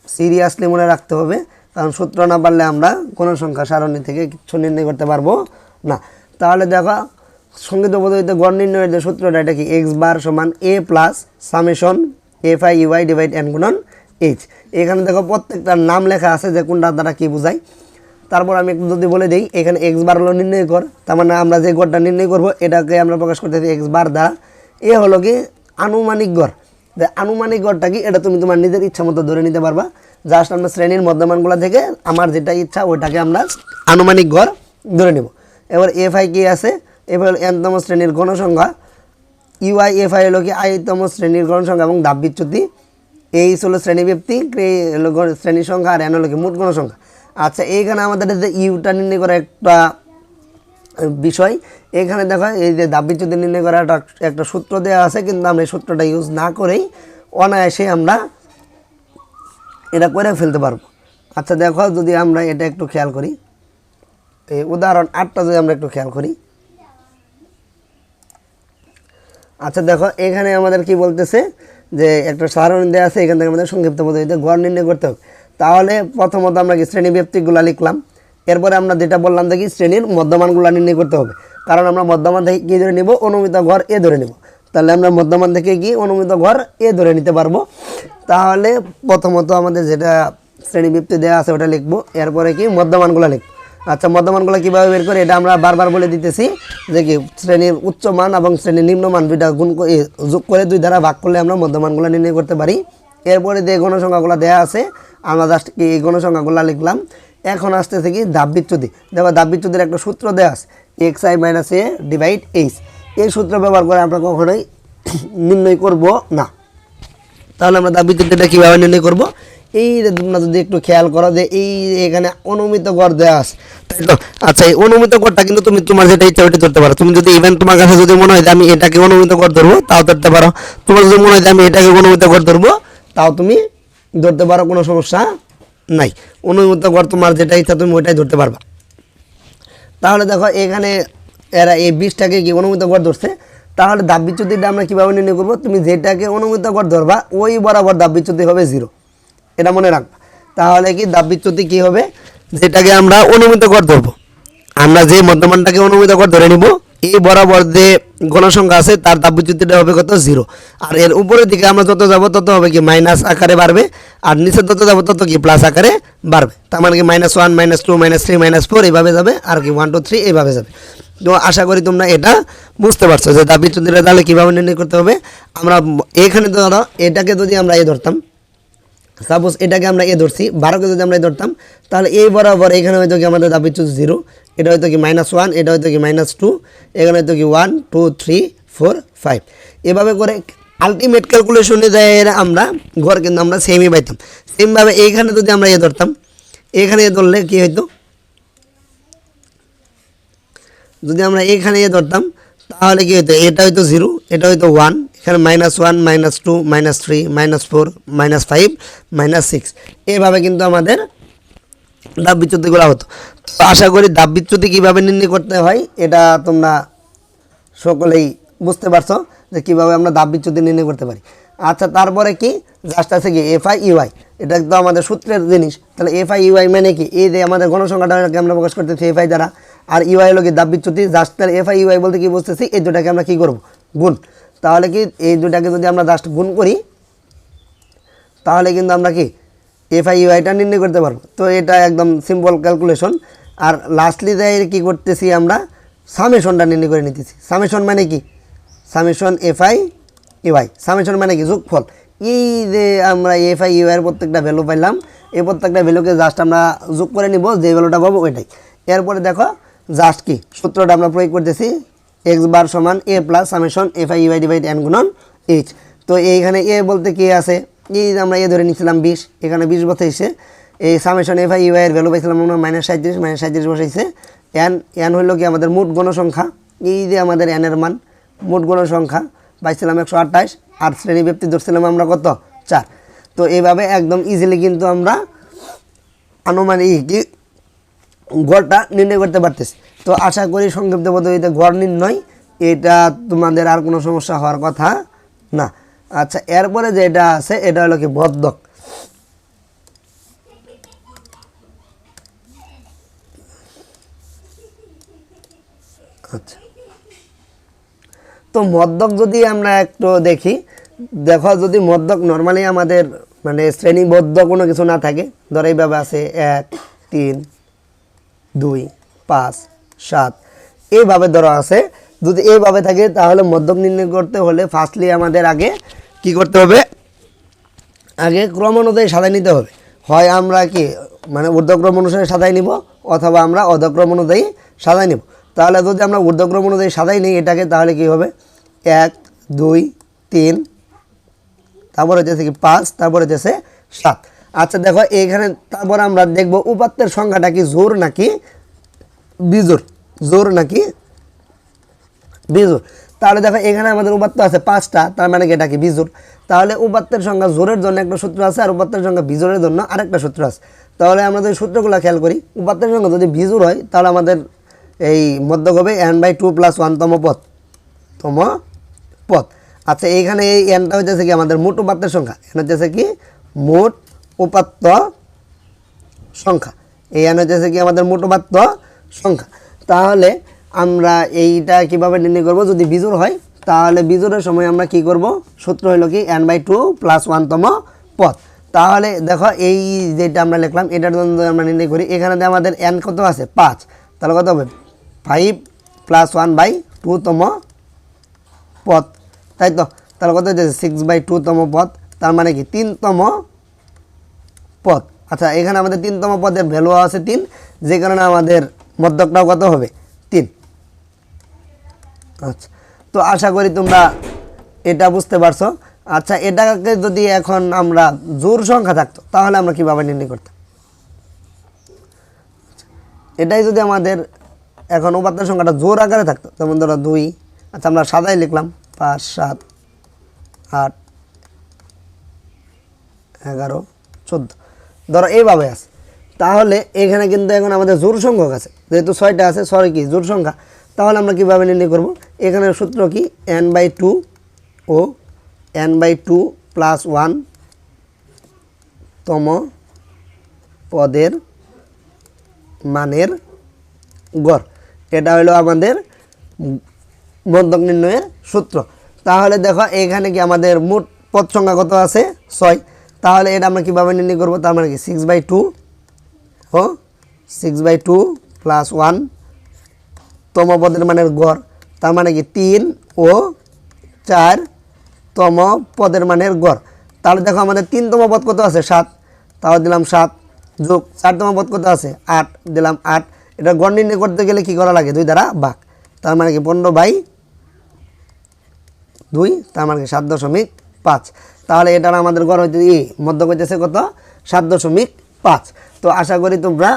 সিরিয়াসলি মনে রাখতে হবে, কারণ সূত্র না পারলে আমরা কোনো সংখ্যা সারণী থেকে কিছু নির্ণয় করতে পারবো না। তাহলে দেখো সংক্ষিপ্ত পদ্ধতিতে গড় নির্ণয়ের যে সূত্রটা, এটা কি এক্স বার সমান A plus summation F I U I divide N গুণন এইচ। এখানে দেখো প্রত্যেকটার নাম লেখা আছে যে কোনটা দ্বারা কী বোঝায়। তারপর আমি একটু যদি বলে দিই, এখানে এক্স বার হলো নির্ণয় কর, তার মানে আমরা যে গড়টা নির্ণয় করব এটাকে আমরা প্রকাশ করতেছি এক্স বার দ্বারা। এ হলো কি আনুমানিক গড়। আনুমানিক গড়টা কি, এটা তুমি তোমার নিজের ইচ্ছা মতো ধরে নিতে পারবা। জাস্ট আমরা শ্রেণীর মধ্যমানগুলো থেকে আমার যেটা ইচ্ছা ওইটাকে আমরা আনুমানিক গড় ধরে নেব। এবার এফ আই কি আছে, এফ হলো এনতম শ্রেণীর গণসংখ্যা, ইউআই এফ আই হলো কি আইতম শ্রেণীর গণসংখ্যা এবং ধাপ বিচ্যুতি, এইচ হলো শ্রেণীব্যাপ্তি, হলো শ্রেণীর সংখ্যা, আর এন হলো কি মোট গণসংখ্যা। আচ্ছা, এইখানে আমাদের যে ইউটা নির্ণয় করা একটা বিষয়, এখানে দেখো এই যে ধাপ বিচ্যুতি নির্ণয় করা একটা সূত্র দেওয়া আছে, কিন্তু আমরা এই সূত্রটা ইউজ না করেই অনায়াসে আমরা এটা করে ফেলতে পারবো। আচ্ছা দেখো, যদি আমরা এটা একটু খেয়াল করি, এই উদাহরণ 8টা যদি আমরা একটু খেয়াল করি। আচ্ছা দেখো, এখানে আমাদের কি বলতেছে যে একটা সারণী দেওয়া আছে, এখান থেকে আমাদের সংক্ষিপ্ত পদ্ধতিতে গড় নির্ণয় করতে হবে। তাহলে প্রথমত আমরা কি শ্রেণী ব্যক্তিগুলো লিখলাম, এরপরে আমরা যেটা বললাম দেখি শ্রেণীর মধ্যমানগুলো নির্ণয় করতে হবে, কারণ আমরা মধ্যমান থেকে কী ধরে নিব, অনুমিত গড় এ ধরে নেব। তাহলে আমরা মধ্যমান থেকে কি অনুমিত গড় এ ধরে নিতে পারবো। তাহলে প্রথমত আমাদের যেটা শ্রেণী ব্যক্তি দেওয়া আছে ওটা লিখবো, এরপরে কি মধ্যমানগুলো লিখবো। আচ্ছা, মধ্যমানগুলো কীভাবে বের করে, এটা আমরা বারবার বলে দিতেছি যে কি শ্রেণীর উচ্চ মান এবং শ্রেণীর নিম্নমান দুইটা যোগ করে 2 দ্বারা ভাগ করলে আমরা মধ্যমানগুলো নির্ণয় করতে পারি। এরপরে যে গণসংখ্যাগুলো দেওয়া আছে আমরা জাস্ট কি এই গণসংখ্যাগুলো লিখলাম। এখন আসতেছে কি ধাপ বিচ্যুতি। দেখো ধাপ বিচ্যুতির একটা সূত্র দেওয়া আছে, x I minus A divide H. এই সূত্র ব্যবহার করে আমরা কখনোই নির্ণয় করব না। তাহলে আমরা ধাপ বিচ্যুতিটা কীভাবে নির্ণয় করব, এই তোমরা যদি একটু খেয়াল করো যে এই এখানে অনুমিত গড় দেওয়া আছে, তাই তো। আচ্ছা, এই অনুমিত গড়টা কিন্তু তুমি তোমার যেটা ইচ্ছা ওইটা ধরতে পারো। তুমি যদি ইভেন তোমার কাছে যদি মনে হয় যে আমি এটাকে অনুমিত গড় ধরবো তাও ধরতে পারো, তোমার যদি মনে হয় যে আমি এটাকে অনুমিত গড় ধরবো তাও তুমি ধরতে পারো, কোনো সমস্যা নাই। অনুমিত গড় তোমার যেটা ইচ্ছা তুমি ওইটাই ধরতে পারবা। তাহলে দেখো এখানে এরা এই 20টাকে কি অনুমিত গড় ধরছে। তাহলে ধাপ বিচ্যুতিটা আমরা কীভাবে নির্ণয় করবো, তুমি যেটাকে অনুমিত গড় ধরবা ওই বরাবর ধাপ বিচ্যুতি হবে 0, এটা মনে রাখবা। তাহলে কি ধাপ বিচ্যুতি কী হবে, যেটাকে আমরা অনুমিত গড় ধরবো, আমরা যে মধ্যমানটাকে অনুমিত গড় ধরে নিব, এই বরাবর যে গণসংখ্যা আছে তার ধাপ বিচ্যুতিটা হবে কত 0। আর এর উপরের দিকে আমরা যত যাব তত হবে কি মাইনাস আকারে বাড়বে, আর নিচে যত যাব তত কি প্লাস আকারে বাড়বে। তার মানে কি -1 -2 -3 -4 এইভাবে যাবে, আর কি 1 2 3 এইভাবে যাবে। তো আশা করি তোমরা এটা বুঝতে পারছো যে ধাপ বিচ্যুতিটা তাহলে কীভাবে নির্ণয় করতে হবে। আমরা এখানে ধরো এটাকে যদি আমরা এ ধরতাম, সাপোজ এটাকে আমরা এ ধরছি, 12কে যদি আমরা এ ধরতাম, তাহলে এই বরাবর এখানে হয়তো কি আমাদের ধাপ বিচ্যুতি 0, এটা হয়তো কি -1, এটা হয়তো কি -2, এখানে হয়তো কি 1 2 3 4 5। এভাবে করে আলটিমেট ক্যালকুলেশনে দেয় আমরা ঘর কিন্তু আমরা সেমই পাইতাম। সেমভাবে এইখানে যদি আমরা এ ধরতাম, এখানে এ ধরলে কী হইতো, যদি আমরা এখানে এ ধরতাম তাহলে কী হতো, এটা হয়তো 0, এটা হয়তো 1, এখানে -1 -2 -3 -4 -5 -6 এইভাবে কিন্তু আমাদের ধাপ বিচ্যুতিগুলো হতো। তো আশা করি ধাপ বিচ্যুতি কীভাবে নির্ণয় করতে হয় এটা তোমরা সকলেই বুঝতে পারছো যে কীভাবে আমরা ধাপ বিচ্যুতি নির্ণয় করতে পারি। আচ্ছা, তারপরে কি জাস্ট আছে কি এফআই ইউআই, এটা তো আমাদের সূত্রের জিনিস। তাহলে এফআই ইউআই মানে কি, এই যে আমাদের গণসংখ্যাটাকে আমরা প্রকাশ করতেছি এফআই দ্বারা, আর ইউআই হলো কি ধাপ বিচ্যুতি। জাস্ট তাহলে এফআই ইউআই বলতে কি বুঝতেছি, এই দুটাকে আমরা কী করব, গুণ। তাহলে কি এই দুটাকে যদি আমরা জাস্ট গুণ করি তাহলে কিন্তু আমরা কি এফআই ইউআইটা নির্ণয় করতে পারবো। তো এটা একদম সিম্পল ক্যালকুলেশন। আর লাস্টলি যাই কী করতেছি, আমরা সামেশনটা নির্ণয় করে নিতেছি। সামেশন মানে কি, সামেশন এফআই ইউআই, সামেশন মানে কি যোগফল। এই যে আমরা এফআই ইউআইয়ের প্রত্যেকটা ভ্যালু পাইলাম, এই প্রত্যেকটা ভ্যালুকে জাস্ট আমরা যোগ করে নিব, যে ভ্যালুটা পাবো ওইটাই। এরপরে দেখো জাস্ট কি সূত্রটা আমরা প্রয়োগ করতেছি, এক্স বার সমান A plus summation F I U I divide N গুণন এইচ। তো এইখানে এ বলতে কি আছে, এই যে আমরা এ ধরে নিচ্ছিলাম 20, এখানে 20 বসাইছে। এই সামেশন এফআই ইউআইয়ের ভ্যালু পাইছিলাম আমরা -37 বসাইছে। এন হইল কি আমাদের মোট গণসংখ্যা, এই যে আমাদের এনের মান, মোট গণসংখ্যা পাইছিলাম 128, আর শ্রেণী ব্যক্তি ধরছিলাম আমরা কত 4। তো এইভাবে একদম ইজিলি কিন্তু আমরা আনুমানিক গড়টা নির্ণয় করতে পারতেছি। তো আশা করি সংক্ষিপ্ত পদ্ধতিতে গড় নির্ণয় এটা তোমাদের আর কোনো সমস্যা হওয়ার কথা না। আচ্ছা, এরপরে যেটা আছে এটা হলো কি মদ্যক। আচ্ছা, তো মদ্যক যদি আমরা একটু দেখি, দেখো যদি মদ্যক নর্মালি আমাদের মানে শ্রেণীবদ্ধ কোনো কিছু না থাকে, ধর এইভাবে আছে 1 3 2 5 7 এইভাবে ধরো আছে। যদি এইভাবে থাকে তাহলে মদ্যক নির্ণয় করতে হলে ফার্স্টলি আমাদের আগে কি করতে হবে, আগে ক্রম অনুযায়ী সাজাই নিতে হবে। হয় আমরা কি মানে ঊর্ধ্বক্রম অনুসারে সাজাই নিব, অথবা আমরা অধক্রম অনুযায়ী সাজাই নিব। তাহলে যদি আমরা ঊর্ধ্বক্রম অনুযায়ী সাজাই নিই এটাকে, তাহলে কি হবে 1 2 3, তারপর হচ্ছে কি 5, তারপর হচ্ছে 7। আচ্ছা দেখো এইখানে তারপর আমরা দেখব উপাত্তের সংখ্যাটা কি জোড় নাকি বিজোড়, জোড় নাকি বিজোড়। তাহলে দেখো এখানে আমাদের উপাত্ত আছে 5টা, তার মানে কি এটা কি বিজোড়। তাহলে উপাত্তের সংখ্যা জোড়ের জন্য একটা সূত্র আছে, আর উপাত্তের সংখ্যা বিজোড়ের জন্য আরেকটা সূত্র আছে। তাহলে আমরা যদি সূত্রগুলো খেয়াল করি, উপাত্তের সংখ্যা যদি বিজোড় হয় তাহলে আমাদের এই মধ্যক হবে n/2 + 1 তম পদ। আচ্ছা, এইখানে এই এনটা হচ্ছে কি আমাদের মোট উপাত্তের সংখ্যা, এন হচ্ছে কি মোট উপাত্ত সংখ্যা, এই এন হচ্ছে কি আমাদের মোট উপাত্ত সংখ্যা। তাহলে আমরা এইটা কিভাবে নির্ণয় করব, যদি বিজোড় হয় তাহলে বিজোড়ের সময় আমরা কি করব, সূত্র হলো কি n/2 + 1 তম পদ। তাহলে দেখো এই যেটা আমরা লিখলাম এটার জন্য আমরা নির্ণয় করি, এখানে আমাদের n কত আছে 5, তাহলে কত হবে 5 + 1/2 তম পদ, তাই তো। তাহলে কত হচ্ছে 6/2 তম পদ, তার মানে কি 3তম পদ। আচ্ছা, এখানে আমাদের 3তম পদের ভ্যালু আছে 3, যে কারণে আমাদের মধ্যকটাও কত হবে 3। আচ্ছা, তো আশা করি তোমরা এটা বুঝতে পারছো। আচ্ছা, এটাকে যদি এখন আমরা জোড় সংখ্যা থাকতো তাহলে আমরা কীভাবে নির্ণয় করতাম, এটাই যদি আমাদের এখন উপাত্তের সংখ্যাটা জোড় আকারে থাকতো, যেমন ধরো 2, আচ্ছা আমরা সাদাই লিখলাম 5 7 8 11 14, ধরো এইভাবে আছে। তাহলে এখানে কিন্তু এখন আমাদের জোড় সংখ্যক আছে, যেহেতু 6টা আছে, কি জোড় সংখ্যা। তাহলে আমরা কীভাবে নির্ণয় করব, এখানে সূত্র কি n/2 ও n/2 + 1 তম পদের মানের গড়, এটা হলো আমাদের মধ্যক নির্ণয়ের সূত্র। তাহলে দেখো এখানে কি আমাদের মোট পদ সংখ্যা কত আছে 6, তাহলে এটা আমরা কীভাবে নির্ণয় করব, তার মানে কি 6/2 ও 6/2 + 1 তম পদের মানের গড়, তার মানে কি 3 ও 4 তম পদের মানের গড়। তাহলে দেখো আমাদের 3তম পদ কত আছে 7, তাহলে দিলাম 7 যোগ 4তম পদ কত আছে 8, দিলাম 8। এটা গড় নির্ণয় করতে গেলে কি করা লাগে, 2 দ্বারা ভাগ, তার মানে কি 15/2, তার মানে কি 7.5। তাহলে এটার আমাদের গড় হচ্ছে মধ্যক হইতেছে কত 7.5। তো আশা করি তোমরা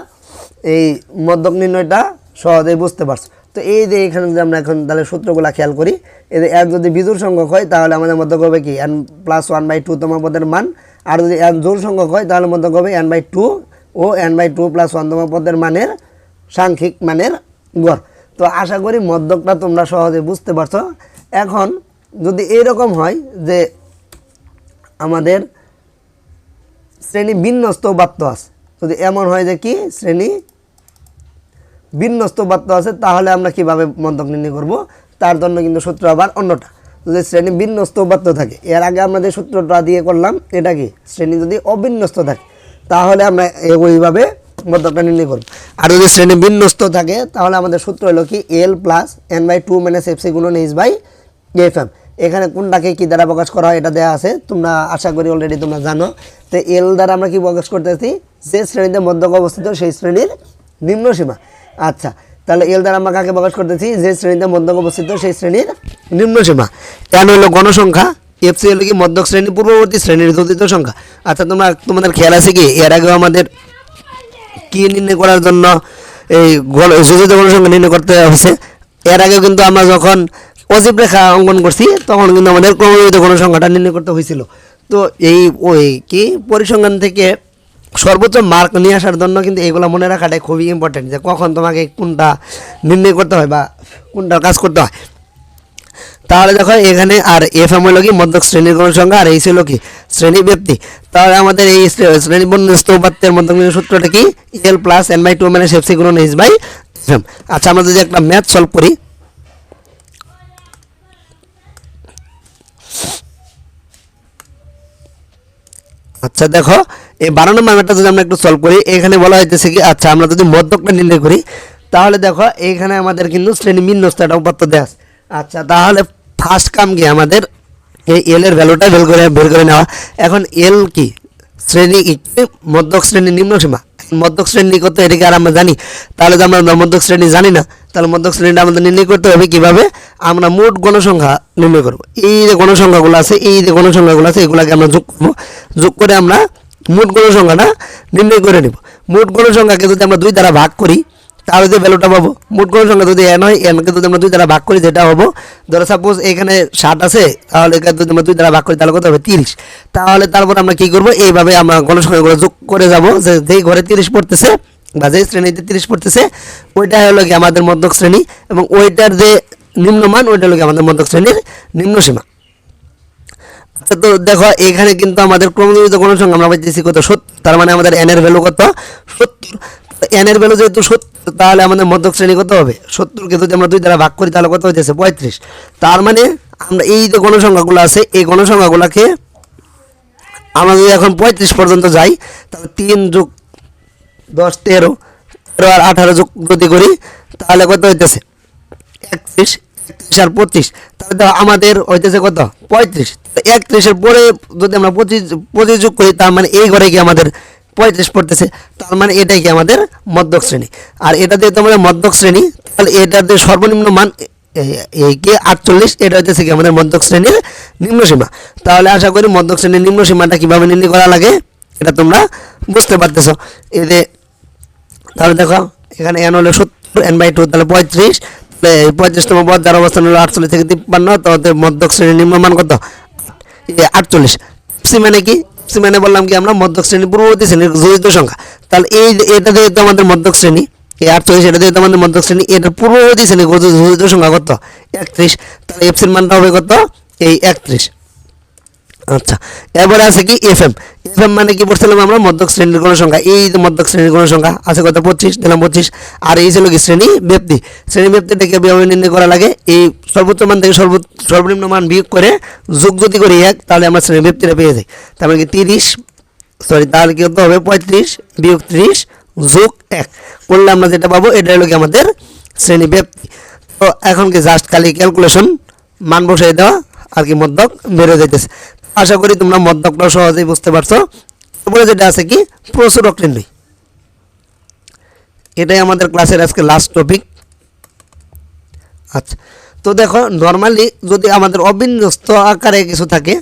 এই মধ্যক নির্ণয়টা সহজেই বুঝতে পারছো। তো এই যে এখানে যদি আমরা এখন তাহলে সূত্রগুলো খেয়াল করি, এই যে n যদি বিজোড় সংখ্যক হয় তাহলে আমাদের মধ্যক হবে কি n+1/2 তম পদের মান, আর যদি n জোড় সংখ্যক হয় তাহলে মধ্যক হবে n/2 ও n/2+1 তম পদের মানের সাংখ্যিক মানের গড়। তো আশা করি মধ্যকটা তোমরা সহজে বুঝতে পারছো। এখন যদি এরকম হয় যে আমাদের শ্রেণী বিন্যস্ত উপাত্ত আছে, যদি এমন হয় যে কি শ্রেণী বিন্যস্ত উপাত্ত আছে, তাহলে আমরা কিভাবে মধ্যক নির্ণয় করব, তার জন্য কিন্তু সূত্র আবার অন্যটা। যদি শ্রেণী বিন্যস্ত উপাত্ত থাকে, এর আগে আমরা যে সূত্রটা দিয়ে করলাম এটা কি শ্রেণী যদি অবিন্যস্ত থাকে তাহলে আমরা ওইভাবে মধ্যকটা নির্ণয় করব। আর যদি শ্রেণী বিন্যস্ত থাকে তাহলে আমাদের সূত্র হলো কি L+n/2 - fc গুণন h/fm। এখানে কোনটাকে কি দ্বারা প্রকাশ করা হয় এটা দেওয়া আছে, তোমরা আশা করি অলরেডি তোমরা জানো। তো এল দ্বারা আমরা কি প্রকাশ করতেছি, যে শ্রেণীতে মধ্যক অবস্থিত সেই শ্রেণীর নিম্ন সীমা। আচ্ছা, তাহলে এল দ্বারা আমরা কাকে প্রকাশ করতেছি, যে শ্রেণীতে মধ্যক অবস্থিত সেই শ্রেণীর নিম্ন সীমা। n হলো গণসংখ্যা, এফসি হলো কি মধ্যক শ্রেণী পূর্ববর্তী শ্রেণীর যোজিত সংখ্যা। আচ্ছা, তোমাদের খেয়াল আছে কি এর আগে আমাদের কি নির্ণয় করার জন্য এই যোজিত গণসংখ্যা নির্ণয় করতে হচ্ছে। এর আগে কিন্তু আমরা যখন অজীব রেখা অঙ্কন করছি তখন কিন্তু আমাদের ক্রমযোজিত গণসংখ্যাটা নির্ণয় করতে হয়েছিল। তো এই ওই কি পরিসংখ্যান থেকে সর্বোচ্চ মার্ক নিয়ে আসার জন্য কিন্তু এগুলো মনে রাখাটাই খুবই ইম্পর্টেন্ট, যে কখন তোমাকে কোনটা নির্ণয় করতে হয় বা কোনটার কাজ করতে হয়। তাহলে দেখো এখানে আর এফএম হলো কি মধ্যক শ্রেণীর গণসংখ্যা, আর এই ছিল কি শ্রেণী ব্যক্তি। তাহলে আমাদের এই শ্রেণী বিন্যস্ত উপাত্তের মধ্যক সূত্রটা কি L+n/2 - fc গুণন h/fm। আচ্ছা, আমরা যদি একটা ম্যাথ সলভ করি, আচ্ছা দেখো এই 12 নম্বর ম্যাথটা যদি আমরা একটু সলভ করি, এখানে বলা হইতেছে কি, আচ্ছা আমরা যদি মধ্যকটা নির্ণয় করি তাহলে দেখো এখানে আমাদের কিন্তু শ্রেণী বিন্যস্ত একটা উপাত্ত দেওয়া আছে। আচ্ছা, তাহলে ফার্স্ট কাম কি আমাদের এই এল এর ভ্যালুটা বের করে নেওয়া। এখন এল কি শ্রেণী মধ্যক শ্রেণী নিম্ন সীমা, মধ্যক শ্রেণী কত এটাকে আর আমরা জানি, তাহলে তো আমরা মধ্যক শ্রেণী জানি না, তাহলে মধ্যক শ্রেণীটা আমাদের নির্ণয় করতে হবে কিভাবে, আমরা মোট গণসংখ্যা নির্ণয় করব। এই যে গণসংখ্যাগুলো আছে, এগুলোকে আমরা যোগ করে আমরা মোট গণসংখ্যাটা নির্ণয় করে নেব। মোট গণসংখ্যাকে যদি আমরা 2 দ্বারা ভাগ করি তাহলে যে ভ্যালুটা পাবো, মোট গণসংখ্যা যদি n হয়, nকে যদি আমরা 2 দ্বারা ভাগ করি যেটা হবো, ধরো সাপোজ এখানে 60 আছে, তাহলে এখানে যদি আমরা 2 দ্বারা ভাগ করি তাহলে কত হবে 30। তাহলে তারপর আমরা কি করব, এইভাবে আমরা গণসংখ্যাগুলো যোগ করে যাব, যে যেই ঘরে 30 পড়তেছে বা যেই শ্রেণীতে 30 পড়তেছে ওইটা হলো কি আমাদের মধ্যক শ্রেণী, এবং ওইটার যে নিম্নমান ওইটা হলো কি আমাদের মধ্যক শ্রেণীর নিম্ন সীমা। আচ্ছা, তো দেখো এখানে কিন্তু আমাদের ক্রমযোজিত গণসংখ্যা আমরা পাইতেছি কত 70, তার মানে আমাদের n এর ভ্যালু কত 70। n এর ভ্যালু যেহেতু 70, তাহলে আমাদের মধ্যক শ্রেণী কত হবে 70কে যদি আমরা 2 দ্বারা ভাগ করি তাহলে কত হইতেছে 35। তার মানে আমরা এই যে গণসংখ্যাগুলো আছে এই গণসংখ্যাগুলোকে আমরা যদি এখন 35 পর্যন্ত যাই, তাহলে 3 + 10 13, আর 18 যোগ যদি করি তাহলে কত হইতেছে 31, 31 আর 25, তাহলে তো আমাদের হইতেছে কত 35। 31 এর পরে যদি আমরা 25 যোগ করি, তার মানে এই ঘরে কি আমাদের 35 পড়তেছে, তার মানে এটাই কি আমাদের মধ্যক শ্রেণী। আর এটা যেহেতু আমাদের মধ্যক শ্রেণী, তাহলে এটার যে সর্বনিম্ন মান এই কি 48, এটা হইতেছে কি আমাদের মধ্যক শ্রেণীর নিম্ন সীমা। তাহলে আশা করি মধ্যক শ্রেণীর নিম্ন সীমাটা কিভাবে নির্ণয় করা লাগে এটা তোমরা বুঝতে পারতেছো। এই যে তাহলে দেখো এখানে n হলো 70, n/2 তাহলে 35, 35তম পদ যার অবস্থান হলো 48 থেকে 53, তো মধ্যক শ্রেণীর নিম্ন মান কত 48। সি মানে কি, সি মানে বললাম কি আমরা মধ্যক শ্রেণী পূর্ববর্তী শ্রেণীর যোজিত সংখ্যা। তাহলে এই এটা যেহেতু আমাদের মধ্যক শ্রেণী, এই 48 এটা যেহেতু আমাদের মধ্যক শ্রেণী, এটা পূর্ববর্তী শ্রেণীর যোজিত সংখ্যা কত 31, তাহলে এফসির মানটা হবে কত এই 31। আচ্ছা, এবারে আছে কি এফএম। এফএম মানে কি পড়ছিলাম আমরা মধ্যক শ্রেণীর গণসংখ্যা, এই যে মধ্যক শ্রেণীর গণসংখ্যা আছে কত 25, দিলাম 25। আর এই ছিল কি শ্রেণী ব্যক্তি, শ্রেণী ব্যক্তিটাকে কিভাবে নির্ণয় করা লাগে, এই সর্বোচ্চ মান থেকে সর্বনিম্ন মান বিয়োগ করে যোগ যদি করি 1, তাহলে আমরা শ্রেণী ব্যক্তিটা পেয়ে যাই। তার মানে কি 30, তাহলে কি হতে হবে 35 বিয়োগ 30 যোগ 1 করলে আমরা যেটা পাবো এটা হলো কি আমাদের শ্রেণী ব্যক্তি। তো এখন কি জাস্ট খালি ক্যালকুলেশন মান বসাই দেওয়া আর কি মধ্যক বেড়ে যাইতেছে। আশা করি তোমরা মধ্যকটাও সহজেই বুঝতে পারছো। তারপরে যেটা আছে কি প্রচুরক নির্ণয়, এটাই আমাদের ক্লাসের আজকে লাস্ট টপিক। আচ্ছা, তো দেখো নর্মালি যদি আমাদের অবিন্যস্ত আকারে কিছু থাকে,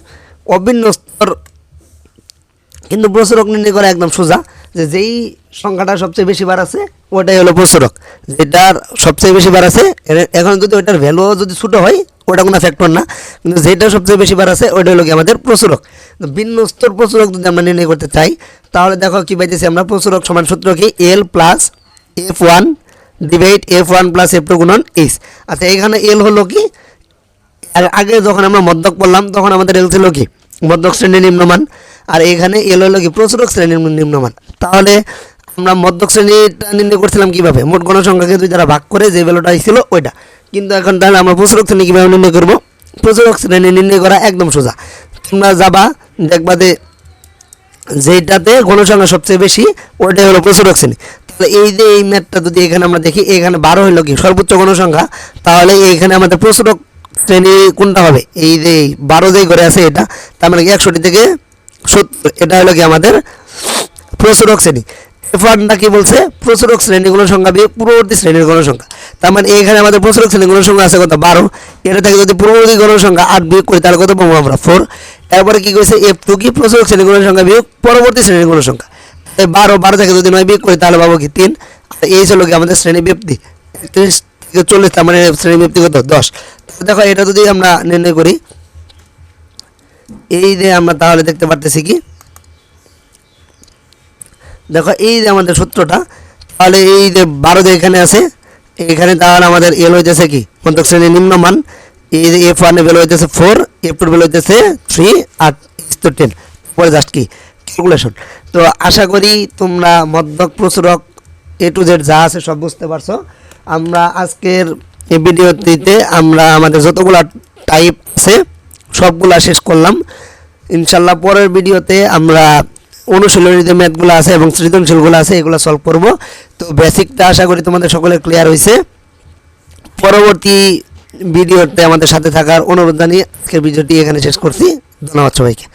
অবিন্যস্তর কিন্তু প্রচুরক নির্ণয় করা একদম সোজা, যে যেই সংখ্যাটা সবচেয়ে বেশি বার আছে ওটাই হলো প্রচুরক, যেটার সবচেয়ে বেশি বার আছে। এখন যদি ওইটার ভ্যালু যদি ছোটো হয় ওটা কোনো ফ্যাক্টর না, কিন্তু যেটা সবচেয়ে বেশি বার আছে ওইটা হলো কি আমাদের প্রচুরক। তো ভিন্ন স্তর প্রচুরক যদি আমরা নির্ণয় করতে চাই তাহলে দেখো কী পাইতেছি আমরা, প্রচুরক সমান সূত্র কি এল plus F1 divide F1 plus F2 গুণন এইচ। আচ্ছা এখানে এল হলো কি, আর আগে যখন আমরা মধ্যক পড়লাম তখন আমাদের এল ছিল কি মধ্যক শ্রেণীর নিম্নমান, আর এখানে এল হলো কি প্রচুরক শ্রেণীর নিম্নমান। তাহলে আমরা মধ্যক শ্রেণীটা নির্ণয় করছিলাম কীভাবে, মোট গণসংখ্যাকে দুই দ্বারা ভাগ করে যে ভ্যালুটা ছিল ওইটা। কিন্তু এখন তাহলে আমরা প্রচুরক শ্রেণী কীভাবে নির্ণয় করবো, প্রচুরক শ্রেণী নির্ণয় করা একদম সোজা। তোমরা যাবা দেখবা যে যেইটাতে গণসংখ্যা সবচেয়ে বেশি ওইটাই হলো প্রচুরক শ্রেণী। তাহলে এই যে এই ম্যাথটা যদি এখানে আমরা দেখি, এখানে 12 হলো কি সর্বোচ্চ গণসংখ্যা, তাহলে এইখানে আমাদের প্রচুরক শ্রেণী কোনটা হবে, এই যে 12 যেই ঘরে আছে এটা, তার মানে কি 61 থেকে 70, এটা হলো কি আমাদের প্রচুরক শ্রেণী। F1টা কি বলছে, প্রচুরক শ্রেণীর গণসংখ্যা বিয়োগ পূর্ববর্তী শ্রেণীর গণসংখ্যা। তার মানে এখানে আমাদের প্রচুরক শ্রেণীর গণসংখ্যা আছে কত 12, এটা থেকে যদি পূর্ববর্তী গণসংখ্যা 8 বিয়োগ করি তাহলে কত পাবো আমরা 4। এরপরে কি করেছে F2 কি প্রচুরক শ্রেণীর গণসংখ্যা বিয়োগ পরবর্তী শ্রেণীর গণসংখ্যা, তাই 12 থেকে যদি 9 বিয়োগ করি তাহলে পাবো কি 3। আর এই হলো কি আমাদের শ্রেণী ব্যাপ্তি 31 থেকে 40, তার মানে শ্রেণী ব্যাপ্তি কত 10। দেখো এটা যদি আমরা নির্ণয় করি, এই যে আমরা তাহলে দেখতে পারতেছি কি, দেখো এই যে আমাদের সূত্রটা, তাহলে এই যে 12 যে এখানে আছে এখানে, তাহলে আমাদের এল হইতেছে কি মধ্যক শ্রেণীর নিম্নমান, এই যে F1 এর ভ্যালু হইতেছে 4, F2 এর ভ্যালু হইতেছে 3, আর 10 পরে জাস্ট কি ক্যালকুলেশন। তো আশা করি তোমরা মধ্যক প্রচুরক A to Z যা আছে সব বুঝতে পারছো। আমরা আজকের এই ভিডিওটিতে আমরা আমাদের যতগুলা টাইপ আছে সবগুলা শেষ করলাম। ইনশাল্লাহ পরের ভিডিওতে আমরা অনুশীলনী যে ম্যাথগুলো আছে এবং সৃজনশীলগুলো আছে এগুলো সলভ করব। তো বেসিকটা আশা করি তোমাদের সকলের ক্লিয়ার হয়েছে। পরবর্তী ভিডিওতে আমাদের সাথে থাকার অনুরোধ জানিয়ে আজকের ভিডিওটি এখানে শেষ করছি। ধন্যবাদ সবাইকে।